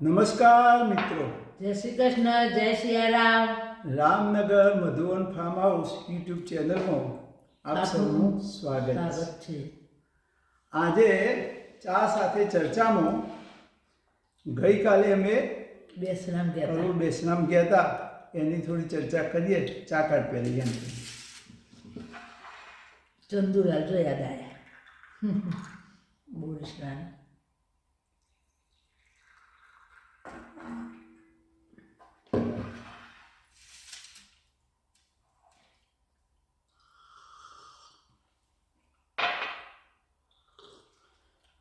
નમસ્કાર મિત્રો, જય શ્રી કૃષ્ણ, જય Siyaram. Ramnagar Madhuvan farm house YouTube ચેનલમાં આપ સૌનું સ્વાગત છે. આજે ચા સાથે ચર્ચામાં ગઈકાલે અમે બેસરામ ગયા બેસનામ ગયા હતા, એની થોડી ચર્ચા કરીએ. ચા કાઢ પહેલી એમ ચંદુલાલ જો યાદ આવ્યા. બોરિસના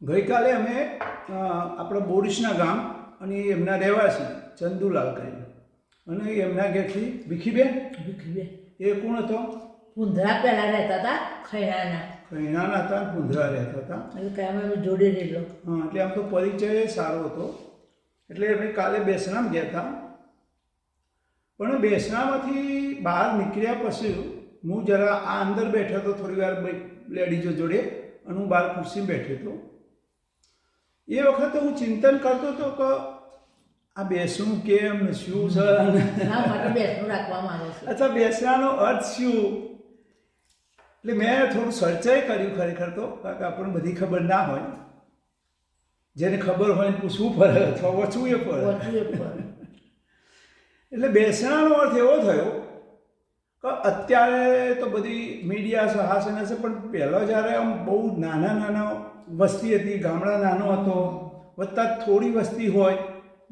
ગઈકાલે અમે આપણા બોરિસના ગામ અને એમના રહેવાસી ચંદુલાલ કરીને અને એમના ઘેરથી ભીખીબેન એ કોણ હતો? પુંધરા પહેલા રહેતા હતા, ખૈરાના હતા, પુંધરા રહેતા હતા. એટલે કાયમ અમે જોડે રહેલો. હા, એટલે આમ તો પરિચય સારો હતો. એટલે અમે કાલે બેસનામ ગયા હતા. પણ બેસનામાંથી બહાર નીકળ્યા પછી હું જરા આ અંદર બેઠો હતો થોડી વાર લેડીઝો જોડે, અને હું બહાર ખુરશી બેઠો હતો. એ વખતે હું ચિંતન કરતો હતો કે આ બેસવું કેમ, શું છે, બેસવું રાખવામાં આવે છે. અથવા બેસવાનો અર્થ શું? એટલે મેં થોડું સર્ચાઈ કર્યું ખરેખર તો, કારણ કે આપણને બધી ખબર ના હોય. જેને ખબર હોય પૂછવું પડે અથવા વચવું એ પડે. એટલે બેસણાનો અર્થ એવો થયો કે અત્યારે તો બધી મીડિયા સહાસન હશે, પણ પહેલાં જ્યારે આમ બહુ નાના વસ્તી હતી, ગામડા નાનો હતો, વત્તા થોડી વસ્તી હોય,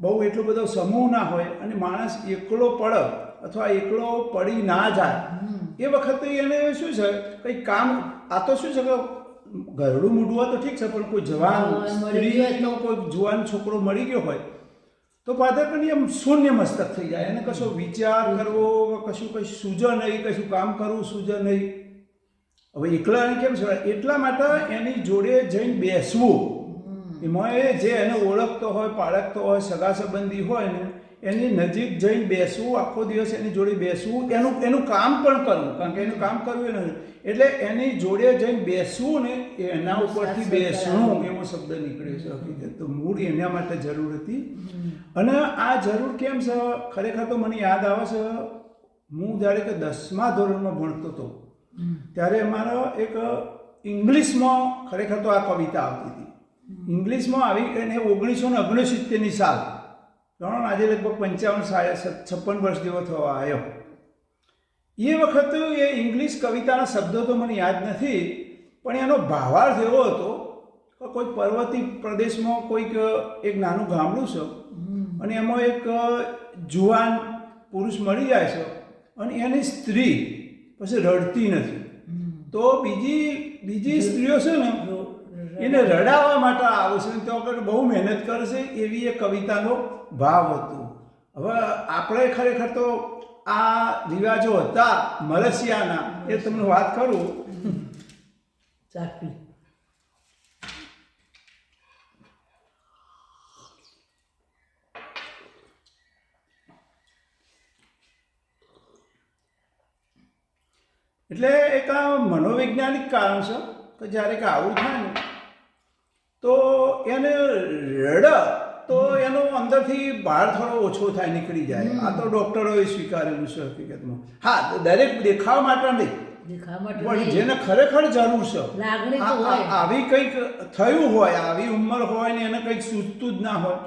બહુ એટલો બધો સમૂહ ના હોય, અને માણસ એકલો પડે અથવા એકલો પડી ના જાય, એ વખતે એને શું છે કંઈક કામ. આ તો શું છે કે ઘરડું મૂડું હોય તો ઠીક છે, પણ કોઈ જવાન સ્ત્રીનો કોઈ જુવાન છોકરો મળી ગયો હોય તો પાદરકની એમ શૂન્ય મસ્તક થઈ જાય. એને કશો વિચાર કરવો, કશું સૂઝે નહીં, કશું કામ કરવું સૂઝે નહીં. હવે એકલાને કેમ છે? એટલા માટે એની જોડે જઈને બેસવું, એમાં એ જે એને ઓળખતો હોય, પાળકતો હોય, સગા સંબંધી હોય ને એની નજીક જઈને બેસવું, આખો દિવસ એની જોડે બેસવું, એનું કામ પણ કરવું, કારણ કે એનું કામ કરવું એ નથી. એટલે એની જોડે જઈને બેસવું ને એના ઉપરથી બેસવું એવો શબ્દ નીકળ્યો છે હકીકત. તો મૂળ એના માટે જરૂર હતી. અને આ જરૂર કેમ છે ખરેખર તો મને યાદ આવે છે, હું જ્યારે કે 10મા ધોરણમાં ભણતો હતો ત્યારે મારો એક ઇંગ્લિશમાં ખરેખર તો આ કવિતા આવતી હતી. ઇંગ્લિશમાં આવી અને 1969ની સાલ, જાણો આજે લગભગ 55-56 વર્ષ જેવો થવા આવ્યો. એ વખતે એ ઇંગ્લિશ કવિતાના શબ્દો તો મને યાદ નથી, પણ એનો ભાવાર્થ એવો હતો કે કોઈ પર્વતીય પ્રદેશમાં કોઈક એક નાનું ગામડું છે, અને એમાં એક જુવાન પુરુષ મળી જાય છે, અને એની સ્ત્રી પછી રડતી નથી. તો બીજી સ્ત્રીઓ છે ને એને રડાવવા માટે આવે છે, તો આગળ બહુ મહેનત કરે છે, એવી એ કવિતાનો ભાવ હતો. હવે આપણે ખરેખર તો આ રિવાજો હતા મલેશિયાના, એ તમને વાત કરું. ચાપી એટલે એક આ મનોવૈજ્ઞાનિક કારણ છે કે જ્યારે કે આવું થાય ને તો એને રડે તો એનો અંદરથી બહાર થોડો ઓછો થાય, નીકળી જાય. આ તો ડૉક્ટરોએ સ્વીકારેલું છે હકીકતમાં. હા, દરેક દેખાવ માટે નહીં, પણ જેને ખરેખર જરૂર છે, આવી કંઈક થયું હોય, આવી ઉંમર હોય ને એને કંઈક સૂચતું જ ના હોય,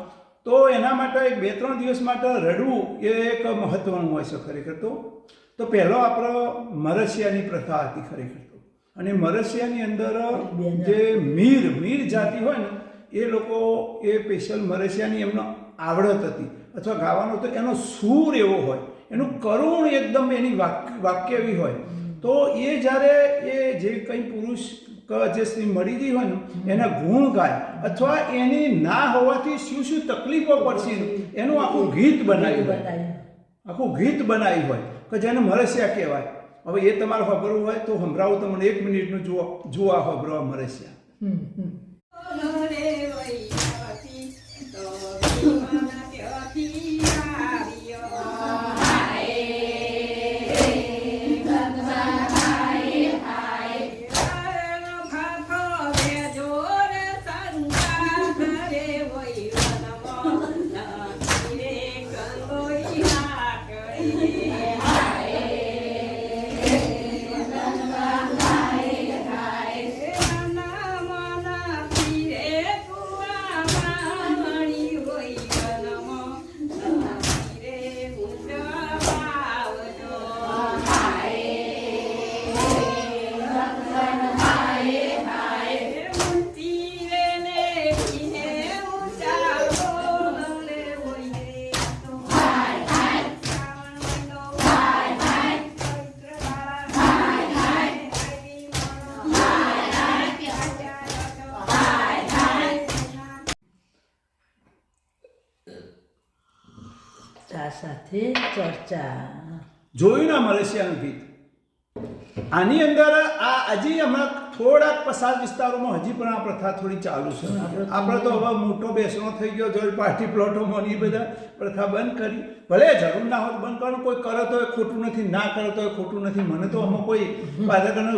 તો એના માટે 2-3 દિવસ માટે રડવું એ એક મહત્વનું હોય છે ખરેખર તો. તો પહેલો આપણો મલેશિયાની પ્રથા હતી ખરેખર તો. અને મલેશિયાની અંદર જે મીર જાતિ હોય ને એ લોકો એ સ્પેશિયલ મલેશિયાની એમનો આવડત હતી, અથવા ગાવાનો તો એનો સૂર એવો હોય, એનું કરુણ એકદમ એની વાક્ય એવી હોય. તો એ જ્યારે એ જે કંઈ પુરુષ જે સ્ત્રી મળી ગઈ હોય ને એના ગુણ ગાય, અથવા એની ના હોવાથી શું તકલીફો પડશે એનું આખું ગીત બનાવ્યું હોય કે જેને મલેશિયા કહેવાય. હવે એ તમારે ખબરવું હોય તો સંભળાવું તમને, 1 મિનિટનું જુઓ આ ખબરવા મલેશિયા. કથા સાથે ચર્ચા. જોયું ના મલેશિયાનું ગીત. આની અંદર હજી હમણાં થોડાક પસાર વિસ્તારોમાં હજી પણ આ પ્રથા થોડી ચાલુ છે. આપણે તો હવે મોટો બેસણો થઈ ગયો જો પાર્ટી પ્લોટોમાં એ બધા પ્રથા બંધ કરી. ભલે જરૂર ના હોય બંધ કરવાનું, કોઈ કરે તો એ ખોટું નથી, ના કરે તો એ ખોટું નથી. મને તો આમાં કોઈ પાછળ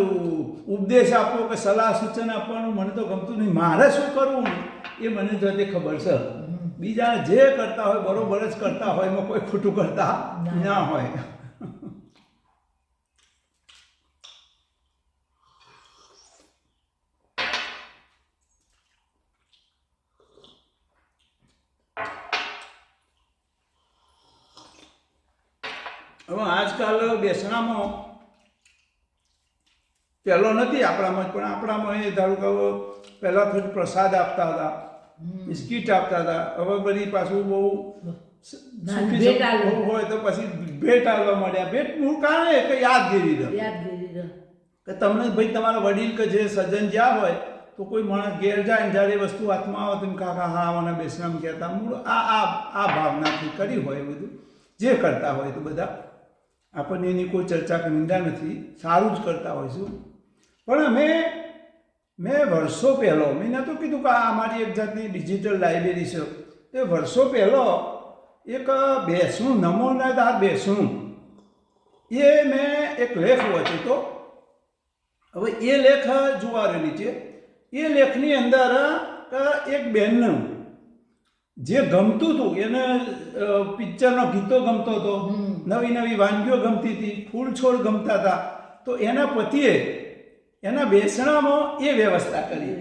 ઉપદેશ આપવો કે સલાહ સૂચન આપવાનું મને તો ગમતું નહીં. મારે શું કરવું એ મને જો તે ખબર છે. બીજા જે કરતા હોય બરોબર જ કરતા હોય, એમાં કોઈ ખોટું કરતા ના હોય. હવે આજકાલ બેસણામાં પહેલો નથી આપણામાં, પણ આપણામાં એ ધારો કે પહેલાં થોડી પ્રસાદ આપતા હતા, બિસ્કીટ આપતા હતા. હવે બધી પાછું બહુ હોય તો પછી ભેટ આવવા માંડ્યા. ભેટ મૂળ કારણ એ કે યાદગીરી રહે કે તમને ભાઈ તમારા વડીલ કે જે સજ્જન જ્યાં હોય તો કોઈ માણસ ઘેર જાય ને જ્યારે વસ્તુ હાથમાં આવે તો કાકા હા મને બેસણામાં કહેતા. મૂળ આ ભાવનાથી કરી હોય બધું જે કરતા હોય તો બધા. આપણને એની કોઈ ચર્ચા કે નિંદા નથી, સારું જ કરતા હોઈશું. પણ મેં વર્ષો પહેલો, મેં નહોતું કીધું કે આ અમારી એક જાતની ડિજિટલ લાઇબ્રેરી છે. એ વર્ષો પહેલો એક બેસણું, નમો નાદાર બેસણું, એ મેં એક લેખ વાંચ્યો હતો. હવે એ લેખ જોવાનો નીચે, એ લેખની અંદર એક બહેનનું જે ગમતું હતું, એને પિક્ચરનો ગીતો ગમતો હતો, નવી નવી વાનગીઓ ગમતી હતી, ફૂલ છોડ ગમતા હતા. તો એના પતિએ એના બેસણામાં એ વ્યવસ્થા કરી,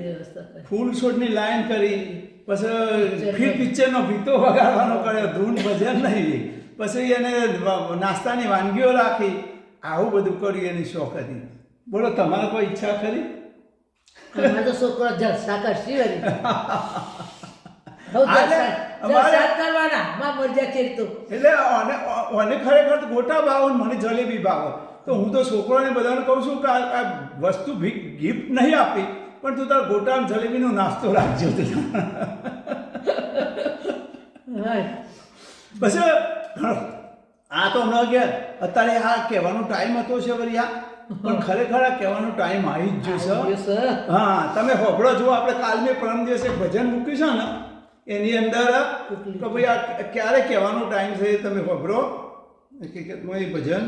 ફૂલ છોડની લાઈન કરી, પછી પિક્ચરનો ગીતો વગાડવાનો કર્યો, ધૂન ભજન નહીં, પછી એને નાસ્તાની વાનગીઓ રાખી. આવું બધું કર્યું, એની શોખ હતી. બોલો તમારે કોઈ ઈચ્છા ખરી? તો છોકરો જલસા કરશી એટલે ખરેખર ગોટા ભાવ, મને જલેબી ભાવ. તો હું તો છોકરોને બધાને કહું છું કે આ વસ્તુ ગિફ્ટ નહીં આપી, પણ તું તારા ગોટા અને જલેબીનો નાસ્તો રાખજો. બસ આ તો હમણાં ગયા અત્યારે આ કહેવાનો ટાઈમ હતો છે વળી આ, પણ ખરેખર આ કહેવાનો ટાઈમ આવી જ જશે. હા, તમે હોભળો જો, આપણે કાલ મેં પરમ દિવસે ભજન મૂક્યું છે ને એની અંદર કે ભાઈ આ ક્યારે કહેવાનો ટાઈમ છે તમે હોભળો. હકીકતમાં એ ભજન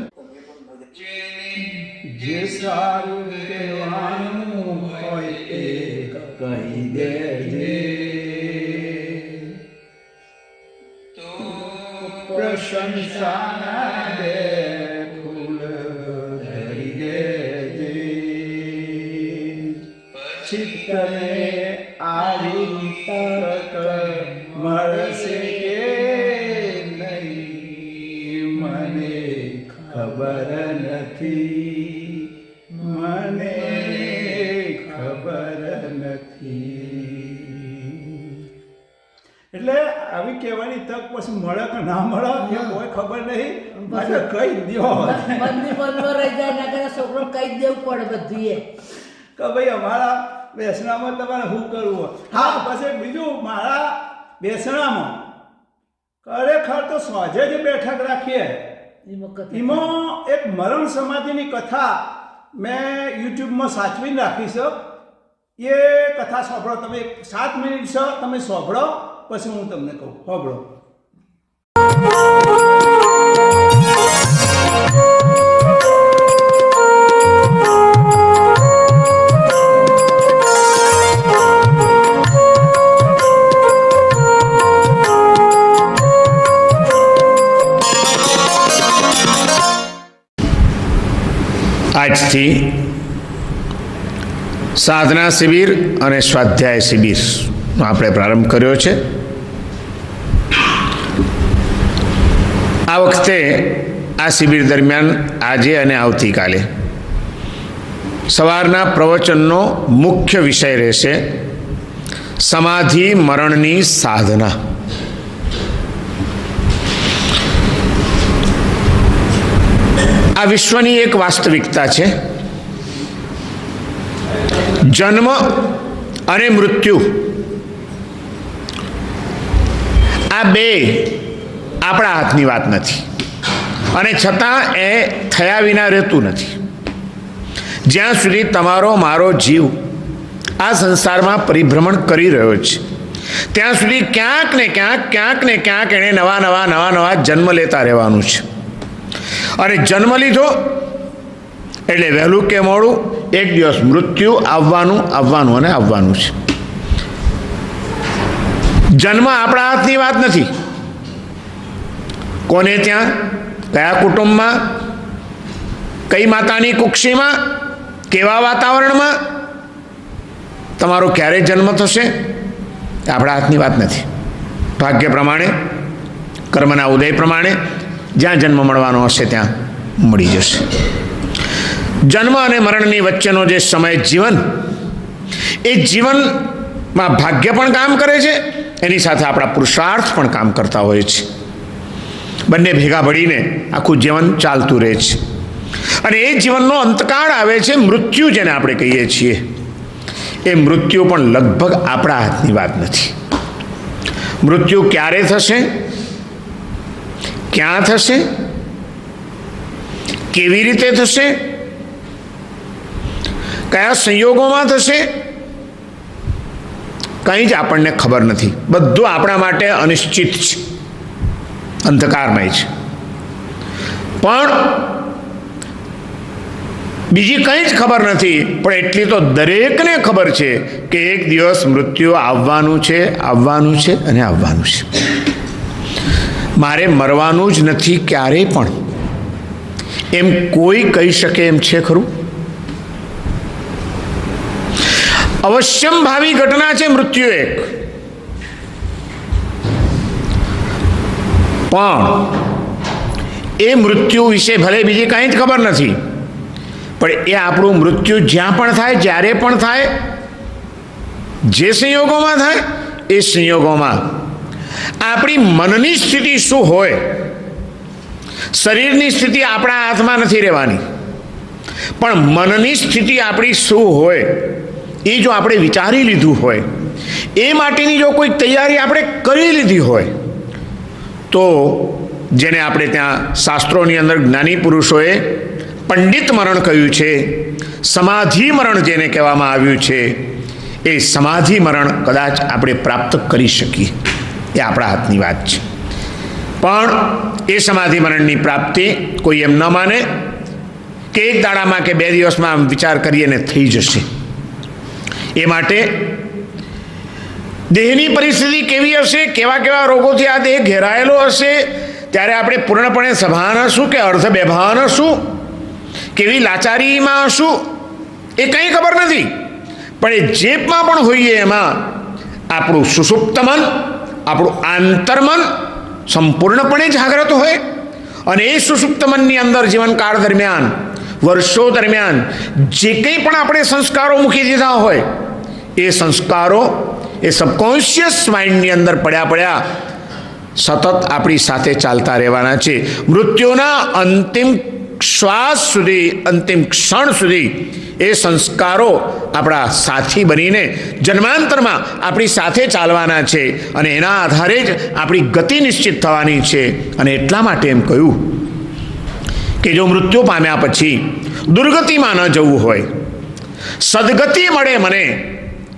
જે સારું કહેવાનું હોય એ કહી દેજે, પ્રશંસાના દે ફૂલ ધરી દેજે, ચિત્તને આવી તક મળશે કે નહીં મને ખબર નથી, મને ખબર નથી. એટલે આવી કહેવાની તક પછી મળે કે ના મળે એ કોઈ ખબર નહીં. કહી દો રહી જાય ના કરે છોકરો કહી દેવું પડે બધું કે ભાઈ અમારા બેસણામાં તમારે શું કરવું. હા, પછી બીજું મારા બેસણામાં ખરેખર તો સોજે જ બેઠક રાખીએ. એમાં એક મરણ સમાધિની કથા મેં યુટ્યુબમાં સાચવીને રાખી છે. એ કથા સાંભળો તમે, 7 મિનિટ છે, તમે સાંભળો પછી હું તમને કહું. સાંભળો. આજથી સાધના શિબિર અને સ્વાધ્યાય શિબિરનો આપણે પ્રારંભ કર્યો છે. આ વખતે આ શિબિર દરમિયાન આજે અને આવતીકાલે સવારના પ્રવચનનો મુખ્ય વિષય રહેશે સમાધિ મરણની સાધના. આ વિશ્વની એક વાસ્તવિકતા છે. જન્મ અને મૃત્યુ આ બે આપણા હાથની વાત નથી, અને છતાં એ થયા વિના રહેતું નથી. જ્યાં સુધી તમારો મારો જીવ આ સંસારમાં પરિભ્રમણ કરી રહ્યો છે ત્યાં સુધી ક્યાંક ને ક્યાંક એણે નવા જન્મ લેતા રહેવાનું છે. અને જન્મ લીધો એટલે વહેલું કે મોડું એક દિવસ મૃત્યુ આવવાનું છે. જન્મ આપણા હાથની વાત નથી. કોને ત્યાં, કયા કુટુંબમાં, કઈ માતાની કુક્ષીમાં, કેવા વાતાવરણમાં તમારો ક્યારે જન્મ થશે એ આપણા હાથની વાત નથી. ભાગ્ય પ્રમાણે, કર્મના ઉદય પ્રમાણે જ્યાં જન્મ મળવાનો હશે ત્યાં મળી જશે. જન્મ અને મરણની વચ્ચેનો જે સમય જીવન, એ જીવનમાં ભાગ્ય પણ કામ કરે છે, એની સાથે આપણા પુરુષાર્થ પણ કામ કરતા હોય છે. બંને ભેગા ભળીને આખું જીવન ચાલતું રહે છે. અને એ જીવનનો અંતકાળ આવે છે મૃત્યુ, જેને આપણે કહીએ છીએ. એ મૃત્યુ પણ લગભગ આપણા હાથની વાત નથી. મૃત્યુ ક્યારે થશે, ક્યાં થશે, કેવી રીતે થશે, કયા સંયોગોમાં થશે, કંઈ જ આપણને ખબર નથી. બધું આપણા માટે અનિશ્ચિત છે, અંધકારમય છે. પણ બીજી કંઈ જ ખબર નથી. પણ એટલી તો દરેકને ખબર છે કે એક દિવસ મૃત્યુ આવવાનું છે અને આવવાનું છે. મારે મરવાનું જ નથી ક્યારેય પણ, એમ કોઈ કહી શકે એમ છે ખરું? અવશ્યમ ભાવી ઘટના છે મૃત્યુ એક. પણ એ મૃત્યુ વિશે ભલે બીજી કાંઈ જ ખબર નથી, પણ એ આપણું મૃત્યુ જ્યાં પણ થાય, જ્યારે પણ થાય, જે સંયોગોમાં થાય, એ સંયોગોમાં આપણી મનની સ્થિતિ શું હોય. શરીરની સ્થિતિ આપણા હાથમાં નથી રહેવાની, પણ મનની સ્થિતિ આપણી શું હોય એ જો આપણે વિચારી લીધું હોય, એ માટેની જો કોઈ તૈયારી આપણે કરી લીધી હોય, તો જેને આપણે ત્યાં શાસ્ત્રોની અંદર જ્ઞાની પુરુષોએ પંડિત મરણ કહ્યું છે, સમાધિ મરણ જેને કહેવામાં આવ્યું છે, એ સમાધિ મરણ કદાચ આપણે પ્રાપ્ત કરી શકીએ. એ આપણા હાથની વાત છે. પણ એ સમાધિ મરણની પ્રાપ્તિ કોઈ એમ ન માને કે એક દાડામાં કે 2 દિવસમાં આમ વિચાર કરીએ ને થઈ જશે. એ માટે દેહની પરિસ્થિતિ કેવી હશે, કેવા રોગોથી આ દેહ ઘેરાયેલો હશે, ત્યારે આપણે પૂર્ણપણે સભાન હશું કે અર્ધ બેભાન હશું, કેવી લાચારીમાં હશું, એ કંઈ ખબર નથી. પણ એ જેમાં પણ હોઈએ એમાં આપણું સુષુપ્ત મન, આપણું આંતરમન સંપૂર્ણપણે જાગ્રત હોય. અને એ સુષુપ્ત મનની અંદર જીવનકાળ દરમિયાન, વર્ષો દરમિયાન જે કંઈ પણ આપણે સંસ્કારો મૂકી દીધા હોય, એ સંસ્કારો એ સબકોન્શિયસ માઇન્ડની અંદર પડ્યા સતત આપણી સાથે ચાલતા રહેવાના છે. મૃત્યુના અંતિમ શ્વાસ સુધી, અંતિમ ક્ષણ સુધી એ સંસ્કારો આપણા સાથી બનીને જન્માંતરમાં આપણી સાથે ચાલવાના છે. અને એના આધારે જ આપણી ગતિ નિશ્ચિત થવાની છે. અને એટલા માટે એમ કહ્યું કે જો મૃત્યુ પામ્યા પછી દુર્ગતિમાં ન જવું હોય, સદગતિ મળે મને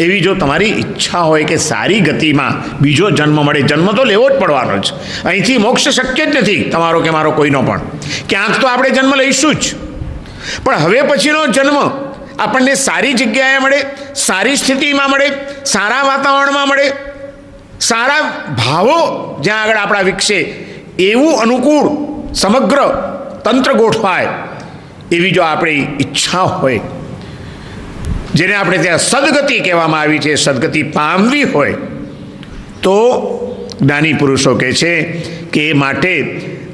એવી જો તમારી ઈચ્છા હોય કે સારી ગતિમાં બીજો જન્મ મળે, જન્મ તો લેવો જ પડવાનો જ. અહીંથી મોક્ષ શક્ય જ નથી, તમારો કે મારો કોઈનો પણ. ક્યાંક તો આપણે જન્મ લઈશું જ, પણ હવે પછીનો જન્મ આપણને સારી જગ્યાએ મળે, સારી સ્થિતિમાં મળે, સારા વાતાવરણમાં મળે, સારા ભાવો જ્યાં આગળ આપણા વિકસે, એવું અનુકૂળ સમગ્ર તંત્ર ગોઠવાય એવી જો આપણી ઈચ્છા હોય, જેને આપણે ત્યાં સદગતિ કહેવામાં આવી છે, સદગતિ પામવી હોય, તો જ્ઞાની પુરુષો કહે છે કે એ માટે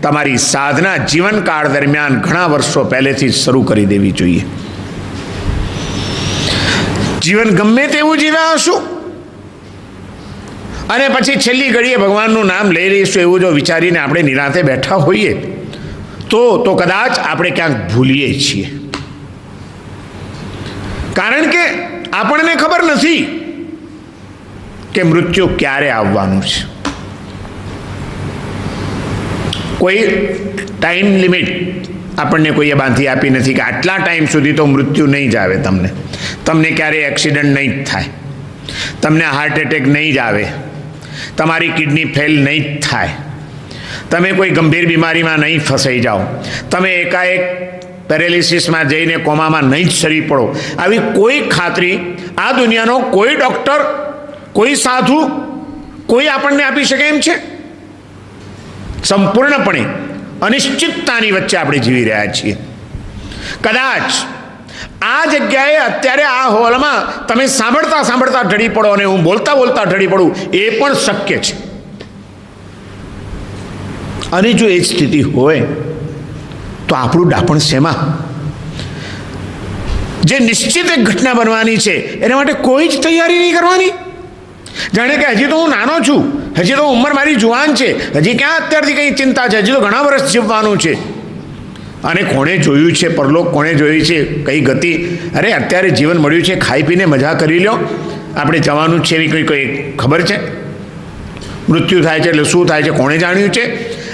તમારી સાધના જીવનકાળ દરમિયાન ઘણા વર્ષો પહેલેથી જ શરૂ કરી દેવી જોઈએ. જીવન ગમે તેવું જીવ્યા હશું અને પછી છેલ્લી ઘડીએ ભગવાનનું નામ લઈ લઈશું એવું જો વિચારીને આપણે નિરાંતે બેઠા હોઈએ તો કદાચ આપણે ક્યાંક ભૂલીએ છીએ. કારણ કે આપણને ખબર નથી કે મૃત્યુ ક્યારે આવવાનું છે. કોઈ ટાઈમ લિમિટ આપણને કોઈએ બાંધી આપી નથી કે આટલા ટાઈમ સુધી તો મૃત્યુ નહીં જ આવે તમને ક્યારેય એક્સિડન્ટ નહીં જ થાય, તમને હાર્ટ એટેક નહીં જ આવે, તમારી કિડની ફેલ નહીં જ થાય, તમે કોઈ ગંભીર બીમારીમાં નહીં ફસાઈ જાઓ, તમે એકાએક પેરેલિસિસમાં જઈને કોમામાં નહીં જ સરી પડો. આવી કોઈ ખાતરી આ દુનિયાનો કોઈ ડૉક્ટર, કોઈ સાધુ, કોઈ આપણને આપી શકે એમ છે? સંપૂર્ણપણે અનિશ્ચિતતાની વચ્ચે આપણે જીવી રહ્યા છીએ. કદાચ આ જગ્યાએ અત્યારે આ હોલમાં તમે સાંભળતા સાંભળતા ઢળી પડો અને હું બોલતા બોલતા ઢળી પડું, એ પણ શક્ય છે. અને જો એ સ્થિતિ હોય તો આપણું ડાપણ શેમાં? જે નિશ્ચિત એક ઘટના બનવાની છે એના માટે કોઈ જ તૈયારી નહીં કરવાની. જાણે કે હજી તો હું નાનો છું, હજી તો ઉંમર મારી જુવાન છે, હજી ક્યાં અત્યારથી કંઈ ચિંતા છે, હજી તો ઘણા વર્ષ જીવવાનું છે. અને કોણે જોયું છે પરલોક, કોણે જોયું છે કઈ ગતિ? અરે અત્યારે જીવન મળ્યું છે, ખાઈ પીને મજા કરી લો, આપણે જવાનું જ છે એવી કોઈ ખબર છે? મૃત્યુ થાય છે એટલે શું થાય છે કોણે જાણ્યું છે?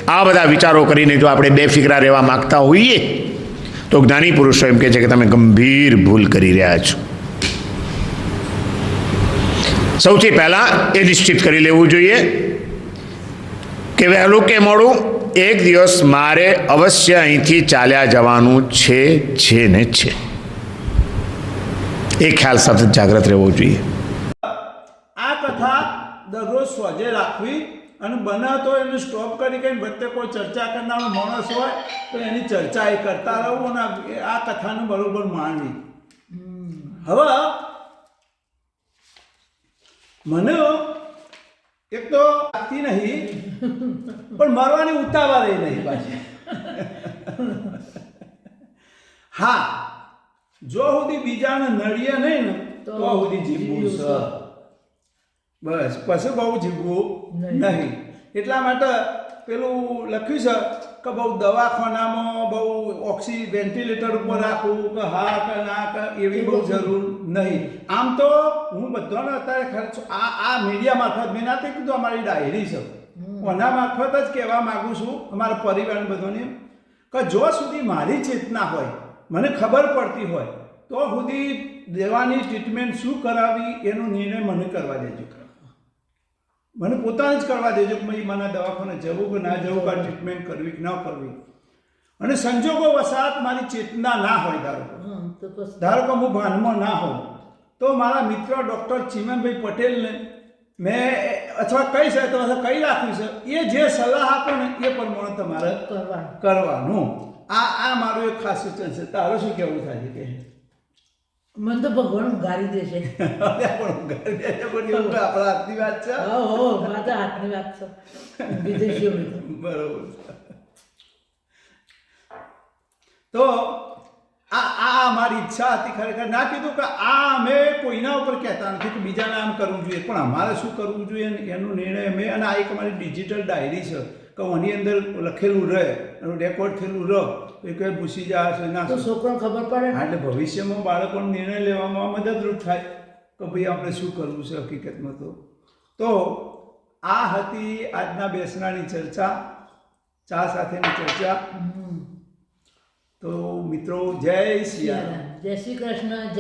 આ બધા વિચારો કરીને જો આપણે બેફિકરા રહેવા માગતા હોઈએ તો જ્ઞાની પુરુષો એમ કહે છે કે તમે ગંભીર ભૂલ કરી રહ્યા છો. સૌથી પહેલાં એ નિશ્ચિત કરી લેવું જોઈએ કે વહેલું કે મોડું એક દિવસ મારે અવશ્ય અહીંથી ચાલ્યા જવાનું છે ને છે. એ ખ્યાલ સાથે જાગ્રત રહેવું જોઈએ. આ કથા દરરોજ સોજે રાખવી અને બને તો એને સ્ટોપ કરી કે વચ્ચે કોઈ ચર્ચા કરનારો માણસ હોય તો એની ચર્ચા એ કરતા રહું અને આ કથાનું બરોબર માનવી. હવે મને એક તો આપતી નહીં પણ મરવાની ઉતાવળ એ નહીં પાછી. હા, જો સુધી બીજાને નડીએ નહીં ને તો સુધી જીવવું છે. બસ પછી બહુ જીવવું નહીં. એટલા માટે પેલું લખ્યું છે કે બહુ દવાખાનામાં બહુ વેન્ટિલેટર ઉપર રાખવું કે હા કે ના કે એવી બહુ જરૂર નહીં. આમ તો હું બધાને અત્યારે ખર્ચ આ મીડિયા મારફત મેં નથી કીધું, અમારી ડાયરી છે, એના મારફત જ કહેવા માગું છું અમારા પરિવાર બધાને કે જો સુધી મારી ચેતના હોય, મને ખબર પડતી હોય તો સુધી દેવાની ટ્રીટમેન્ટ શું કરાવી એનો નિર્ણય મને કરવા દેજો. મને પોતાને જ કરવા દેજો કે ભાઈ મને દવાખાને જવું કે ના જવું, કે ટ્રીટમેન્ટ કરવી કે ન કરવી. અને સંજોગો વસાત મારી ચેતના ના હોય, ધારો કે હું ભાનમાં ના હોઉં તો મારા મિત્ર ડૉક્ટર ચિમનભાઈ પટેલને મેં અથવા કઈ છે તો કઈ રાખ્યું છે, એ જે સલાહ આપે ને એ પ્રમાણે તમારે કરવાનું. આ મારું એક ખાસ સૂચન છે. તારું શું કહેવું થાય છે? કે મને તો ભગવાન ગારી દેશે. આપણા હાથની વાત છે. મારા હાથની વાત છે. વિદેશીઓ બરોબર. તો આ મારી ઈચ્છા હતી ખરેખર. ના કીધું કે આ અમે કોઈના ઉપર કહેતા નથી કે બીજાને આમ કરવું જોઈએ, પણ અમારે શું કરવું જોઈએ એનો નિર્ણય અમે. અને આ એક અમારી ડિજિટલ ડાયરી છે કે આની અંદર લખેલું રહે, એનું રેકોર્ડ થયેલું રહે, તો એ કંઈ પૂછી જાય ના તો છોકરાને ખબર પડે. એટલે ભવિષ્યમાં બાળકોનો નિર્ણય લેવામાં મદદરૂપ થાય કે ભાઈ આપણે શું કરવું છે હકીકતમાં. તો આ હતી આજના બેસનાની ચર્ચા, ચા સાથેની ચર્ચા. તો મિત્રો, જય શ્રી રામ, જય શ્રી કૃષ્ણ. જય